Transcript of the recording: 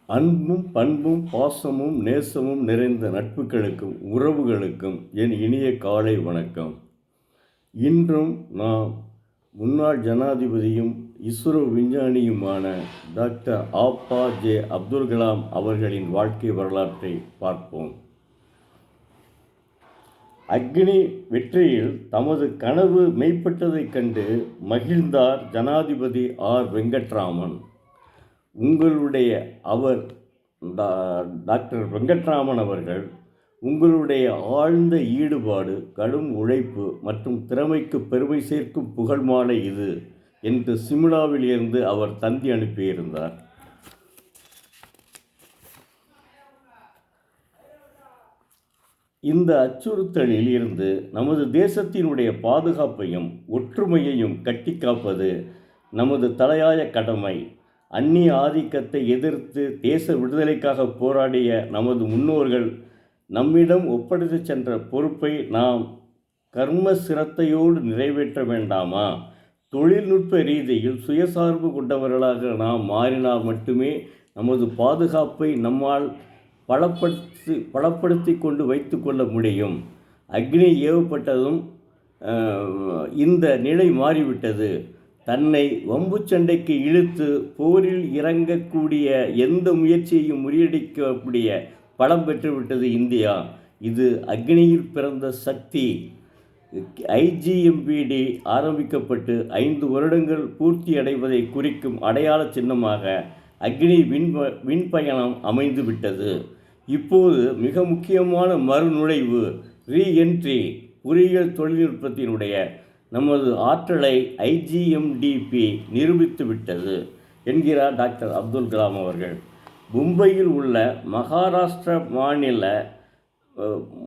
அன்பும் பண்பும் பாசமும் நேசமும் நிறைந்த நட்புகளுக்கும் உறவுகளுக்கும் என் இனிய காலை வணக்கம். இன்றும் நாம் முன்னாள் ஜனாதிபதியும் இஸ்ரோ விஞ்ஞானியுமான டாக்டர் ஆ.ப.ஜே. அப்துல் கலாம் அவர்களின் வாழ்க்கை வரலாற்றை பார்ப்போம். அக்னி வெற்றியில் தமது கனவு மெய்ப்பட்டதைக் கண்டு மகிழ்ந்தார் ஜனாதிபதி ஆர். வெங்கட்ராமன். டாக்டர் வெங்கட்ராமன் அவர்கள் உங்களுடைய ஆழ்ந்த ஈடுபாடு, கடும் உழைப்பு மற்றும் திறமைக்கு பெருமை சேர்க்கும் புகழ் மாலை இது என்று சிம்லாவில் இருந்து அவர் தந்தி அனுப்பியிருந்தார். இந்த அச்சுறுத்தலில் இருந்து நமது தேசத்தினுடைய பாதுகாப்பையும் ஒற்றுமையையும் கட்டி காப்பது நமது தலையாய கடமை. அந்நிய ஆதிக்கத்தை எதிர்த்து தேச விடுதலைக்காக போராடிய நமது முன்னோர்கள் நம்மிடம் ஒப்படைத்து சென்ற பொறுப்பை நாம் கர்ம சிரத்தையோடு நிறைவேற்ற வேண்டாமா? தொழில்நுட்ப ரீதியில் சுயசார்பு கொண்டவர்களாக நாம் மாறினால் மட்டுமே நமது பாதுகாப்பை நம்மால் பலப்படுத்தி கொண்டு வைத்து கொள்ள முடியும். அக்னி ஏவப்பட்டதும் இந்த நிலை மாறிவிட்டது. தன்னை வம்பு சண்டைக்கு இழுத்து போரில் இறங்கக்கூடிய எந்த முயற்சியையும் முறியடிக்கக்கூடிய பலம் பெற்றுவிட்டது இந்தியா. இது அக்னியில் பிறந்த சக்தி. IGMBD ஆரம்பிக்கப்பட்டு 5 வருடங்கள் பூர்த்தி அடைவதை குறிக்கும் அடையாள சின்னமாக அக்னி விண்பயணம் அமைந்துவிட்டது. இப்போது மிக முக்கியமான மறுநுழைவு ரீஎன்ட்ரி பொறியியல் தொழில்நுட்பத்தினுடைய நமது ஆற்றலை IGMDP நிரூபித்து விட்டது என்கிறார் டாக்டர் அப்துல் கலாம் அவர்கள். மும்பையில் உள்ள மகாராஷ்டிரா மாநில